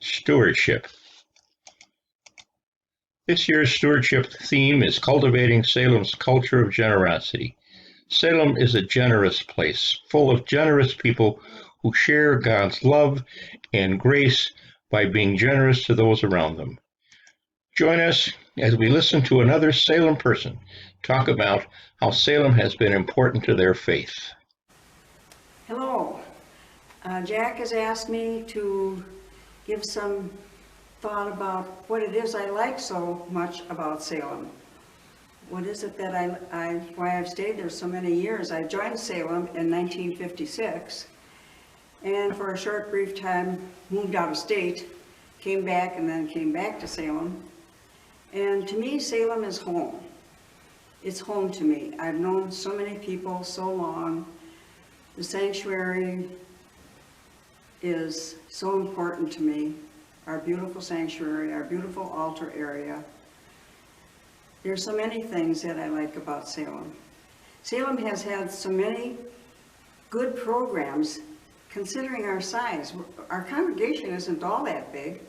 Stewardship. This year's stewardship theme is cultivating Salem's culture of generosity. Salem is a generous place, full of generous people who share God's love and grace by being generous to those around them. Join us as we listen to another Salem person talk about how Salem has been important to their faith. Hello. Jack has asked me to give some thought about what it is I like so much about Salem. What is it that why I've stayed there so many years? I joined Salem in 1956 and for a short brief time moved out of state, came back and then came back to Salem. And to me, Salem is home. It's home to me. I've known so many people so long. The sanctuary is so important to me. Our beautiful sanctuary, our beautiful altar area. There's so many things that I like about Salem. Salem has had so many good programs considering our size. Our congregation isn't all that big.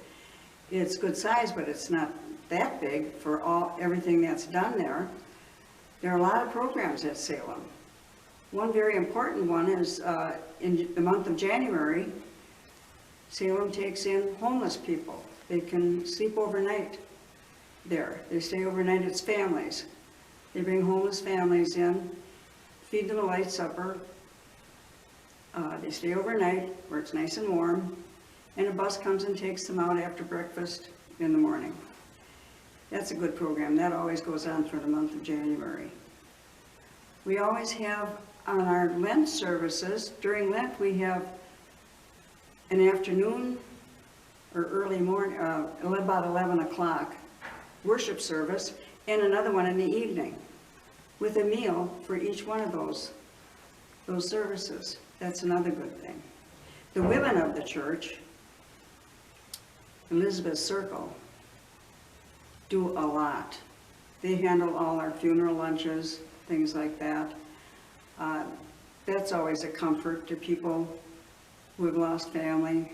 It's good size, but it's not that big for everything that's done there. There are a lot of programs at Salem. One very important one is in the month of January, Salem takes in homeless people. They can sleep overnight there. They stay overnight as families. They bring homeless families in, feed them a light supper. They stay overnight where it's nice and warm, and a bus comes and takes them out after breakfast in the morning. That's a good program. That always goes on for the month of January. We always have on our Lent services, during Lent we have an afternoon or early morning, about 11 o'clock worship service, and another one in the evening with a meal for each one of those services. That's another good thing. The women of the church, Elizabeth Circle, do a lot. They handle all our funeral lunches, things like that. That's always a comfort to people who have lost family.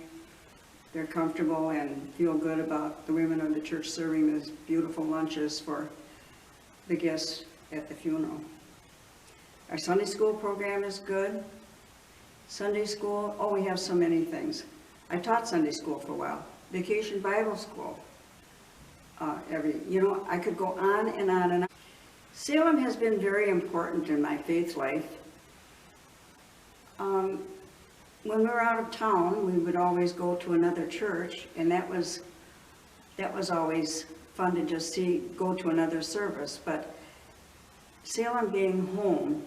They're comfortable and feel good about the women of the church serving those beautiful lunches for the guests at the funeral. Our Sunday school program is good. Sunday school, oh, we have so many things. I taught Sunday school for a while. Vacation Bible School. I could go on and on and on. Salem has been very important in my faith life. When we were out of town, we would always go to another church, and that was always fun to just go to another service. But Salem being home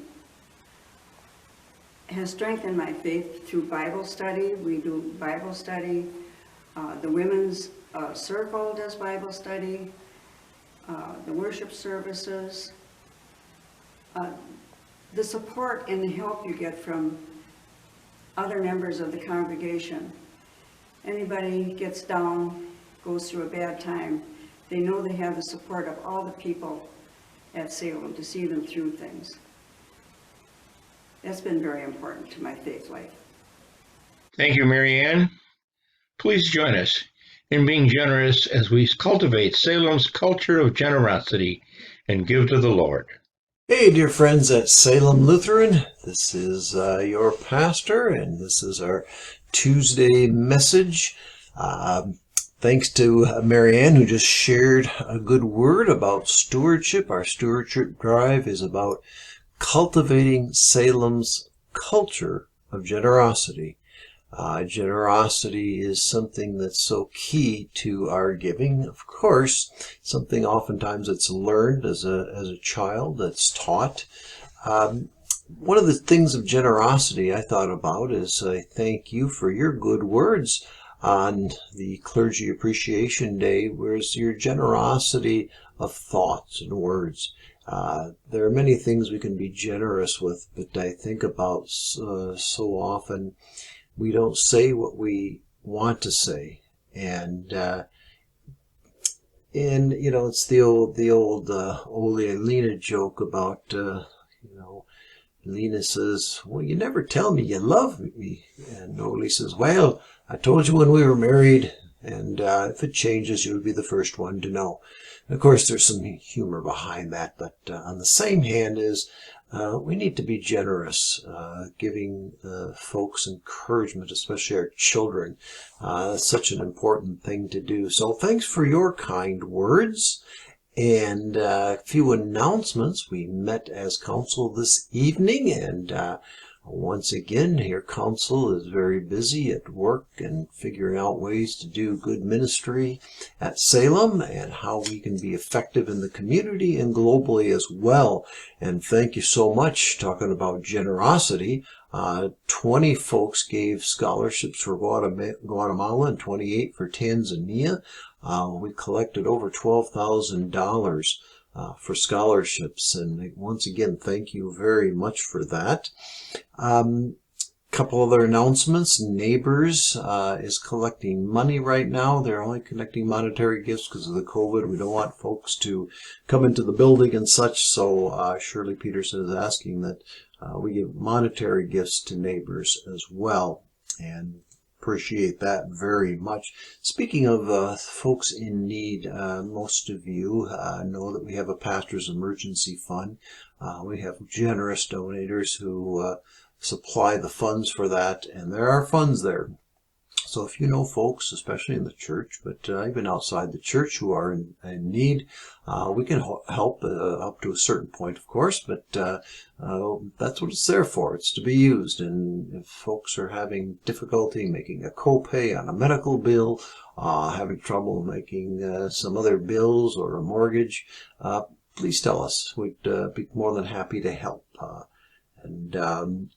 has strengthened my faith through Bible study. We do Bible study. The women's circle does Bible study. The worship services. The support and the help you get from other members of the congregation. Anybody gets down, goes through a bad time, they know they have the support of all the people at Salem to see them through things. That's been very important to my faith life. Thank you, Mary Ann. Please join us in being generous as we cultivate Salem's culture of generosity and give to the Lord. Hey, dear friends at Salem Lutheran, this is your pastor, and this is our Tuesday message. Thanks to Mary Ann, who just shared a good word about stewardship. Our stewardship drive is about cultivating Salem's culture of generosity. Generosity is something that's so key to our giving. Of course, something oftentimes that's learned as a child, that's taught. One of the things of generosity I thought about is I thank you for your good words on the Clergy Appreciation Day, whereas your generosity of thoughts and words. There are many things we can be generous with, but I think about so often we don't say what we want to say, and it's the old Lena joke about Lena says, "Well, you never tell me you love me," and Ole says, "Well, I told you when we were married, And if it changes, you would be the first one to know. Of course, there's some humor behind that, but on the same hand is we need to be generous, giving folks encouragement, especially our children. That's such an important thing to do. So thanks for your kind words. And a few announcements. We met as council this evening, and once again, your council is very busy at work and figuring out ways to do good ministry at Salem and how we can be effective in the community and globally as well. And thank you so much. Talking about generosity, 20 folks gave scholarships for Guatemala and 28 for Tanzania. We collected over $12,000 for scholarships, and once again, thank you very much for that. Couple other announcements. Neighbors is collecting money right now. They're only collecting monetary gifts because of the COVID. We don't want folks to come into the building and such, so Shirley Peterson is asking that we give monetary gifts to neighbors as well, and appreciate that very much. Speaking of folks in need, most of you know that we have a pastor's emergency fund. We have generous donators who supply the funds for that, and there are funds there. So if you know folks, especially in the church, but even outside the church, who are in need, we can help up to a certain point, of course, but that's what it's there for. It's to be used. And if folks are having difficulty making a copay on a medical bill, having trouble making some other bills or a mortgage, please tell us. We'd be more than happy to help. And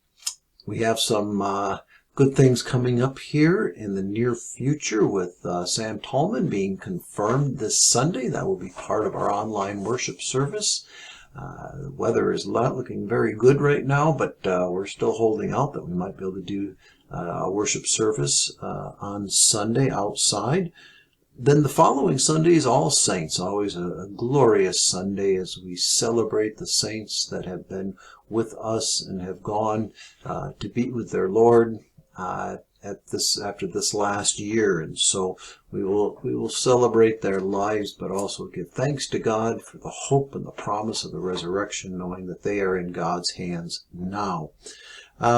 we have some good things coming up here in the near future with Sam Tallman being confirmed this Sunday. That will be part of our online worship service. The weather is not looking very good right now, but we're still holding out that we might be able to do a worship service on Sunday outside. Then the following Sunday is All Saints, always a glorious Sunday as we celebrate the saints that have been with us and have gone to be with their Lord after this last year. And so we will celebrate their lives, but also give thanks to God for the hope and the promise of the resurrection, knowing that they are in God's hands now.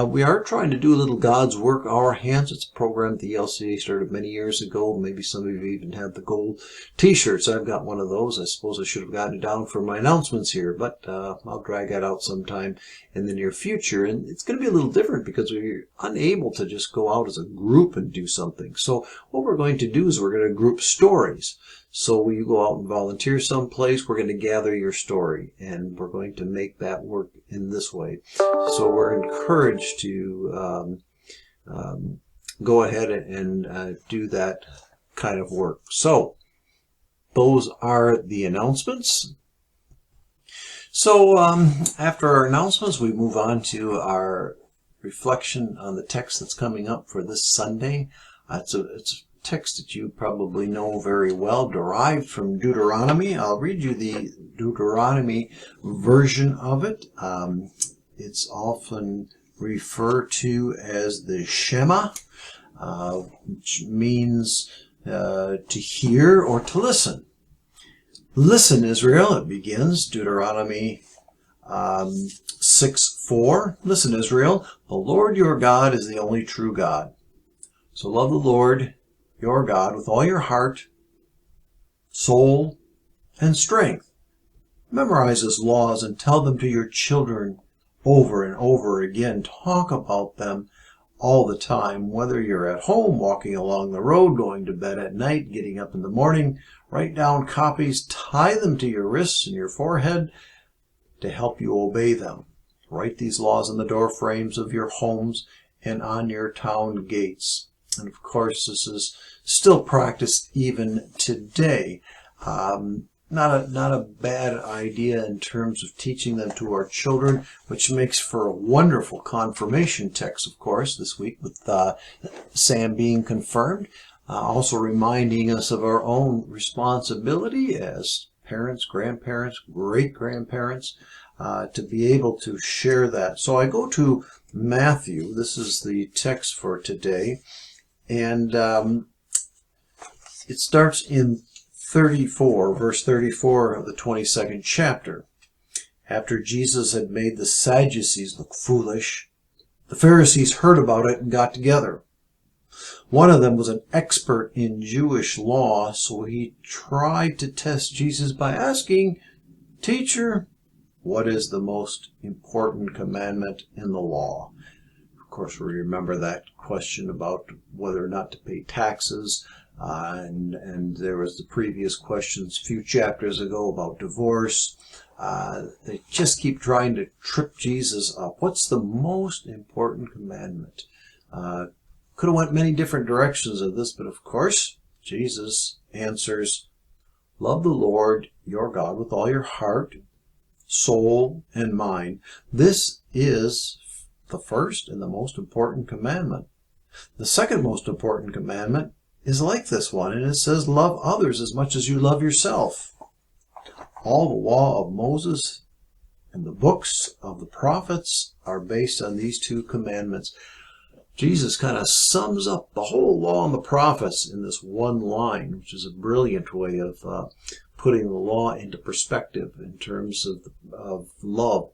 We are trying to do a little God's Work, Our Hands. It's a program the LCA started many years ago. Maybe some of you even have the gold T-shirts. I've got one of those. I suppose I should have gotten it down for my announcements here, but I'll drag that out sometime in the near future. And it's going to be a little different because we're unable to just go out as a group and do something. So what we're going to do is we're going to group stories. So when you go out and volunteer someplace, we're going to gather your story, and we're going to make that work in this way. So we're encouraged to go ahead and do that kind of work. So those are the announcements. So after our announcements, we move on to our reflection on the text that's coming up for this Sunday. It's a text that you probably know very well, derived from Deuteronomy. I'll read you the Deuteronomy version of it. It's often referred to as the Shema, which means to hear or to listen. Listen, Israel, it begins, Deuteronomy 6:4. Listen, Israel, the Lord your God is the only true God. So love the Lord your God with all your heart, soul, and strength. Memorize his laws and tell them to your children over and over again. Talk about them all the time, whether you're at home, walking along the road, going to bed at night, getting up in the morning. Write down copies, tie them to your wrists and your forehead to help you obey them. Write these laws on the door frames of your homes and on your town gates. And of course, this is still practiced even today. Not a bad idea in terms of teaching them to our children, which makes for a wonderful confirmation text, of course, this week with Sam being confirmed. Also reminding us of our own responsibility as parents, grandparents, great-grandparents, to be able to share that. So I go to Matthew. This is the text for today. And It starts in 34, verse 34 of the 22nd chapter. After Jesus had made the Sadducees look foolish, the Pharisees heard about it and got together. One of them was an expert in Jewish law, so he tried to test Jesus by asking, "Teacher, what is the most important commandment in the law?" Of course, we remember that question about whether or not to pay taxes. And there was the previous questions a few chapters ago about divorce. They just keep trying to trip Jesus up. What's the most important commandment? Could have went many different directions of this, but of course, Jesus answers, "Love the Lord your God with all your heart, soul, and mind. This is the first and the most important commandment. The second most important commandment is like this one, and it says, love others as much as you love yourself. All the law of Moses and the books of the prophets are based on these two commandments." Jesus kind of sums up the whole law and the prophets in this one line, which is a brilliant way of putting the law into perspective in terms of love.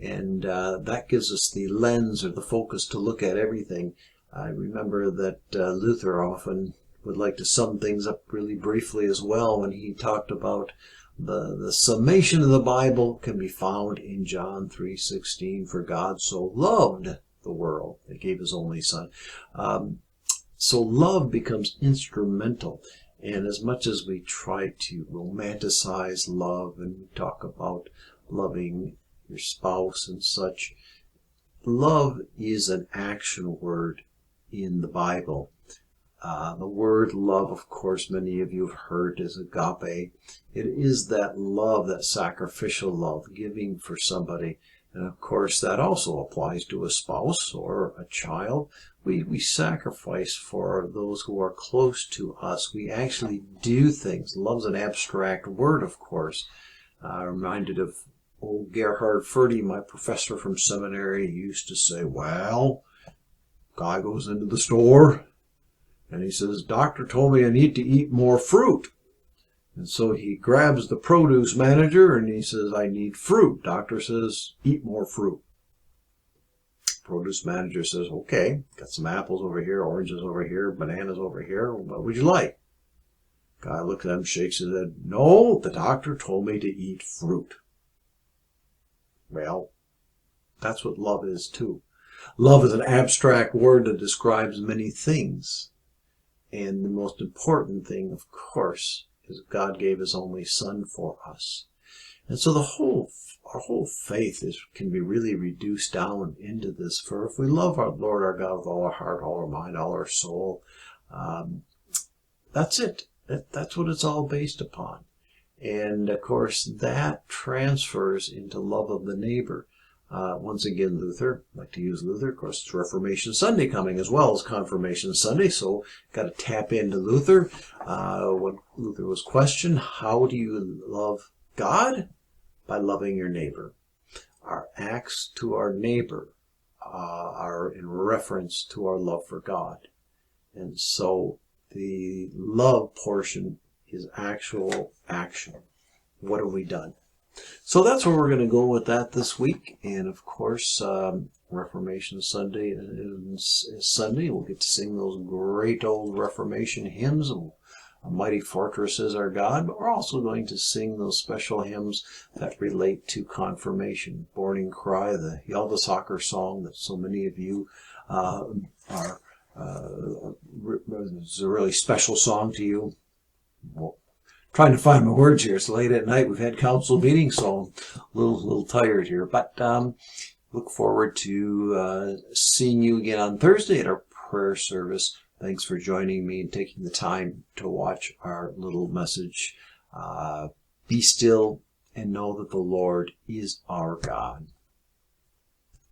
And that gives us the lens or the focus to look at everything. I remember that Luther often would like to sum things up really briefly as well when he talked about the summation of the Bible can be found in John 3:16. For God so loved the world that gave his only son. So love becomes instrumental. And as much as we try to romanticize love and we talk about loving your spouse and such, love is an action word in the Bible. The word love, of course, many of you have heard is agape. It is that love, that sacrificial love, giving for somebody. And of course, that also applies to a spouse or a child. We sacrifice for those who are close to us. We actually do things. Love's an abstract word, of course. I'm reminded of old Gerhard Forde, my professor from seminary. He used to say, well, guy goes into the store and he says, "Doctor told me I need to eat more fruit." And so he grabs the produce manager and he says, "I need fruit." Doctor says, "Eat more fruit." Produce manager says, "Okay, got some apples over here, oranges over here, bananas over here. What would you like?" Guy looks at him, shakes his head. "No, the doctor told me to eat fruit." Well, that's what love is too. Love is an abstract word that describes many things. And the most important thing, of course, is God gave his only son for us. And so our whole faith can be really reduced down into this. For if we love our Lord our God with all our heart, all our mind, all our soul, that's it. That's what it's all based upon. And of course, that transfers into love of the neighbor. Once again, Luther, I like to use Luther. Of course, it's Reformation Sunday coming as well as Confirmation Sunday, so got to tap into Luther. When Luther was questioned, how do you love God? By loving your neighbor. Our acts to our neighbor are in reference to our love for God. And so the love portion is actual action. What have we done? So that's where we're going to go with that this week. And of course, Reformation Sunday is Sunday. We'll get to sing those great old Reformation hymns. A Mighty Fortress is Our God. But we're also going to sing those special hymns that relate to confirmation. Morning Cry, the Yaldasaker song that so many of you is a really special song to you. Well, trying to find my words here. It's late at night. We've had council meetings, so I'm a little tired here. But look forward to seeing you again on Thursday at our prayer service. Thanks for joining me and taking the time to watch our little message. Be still and know that the Lord is our God.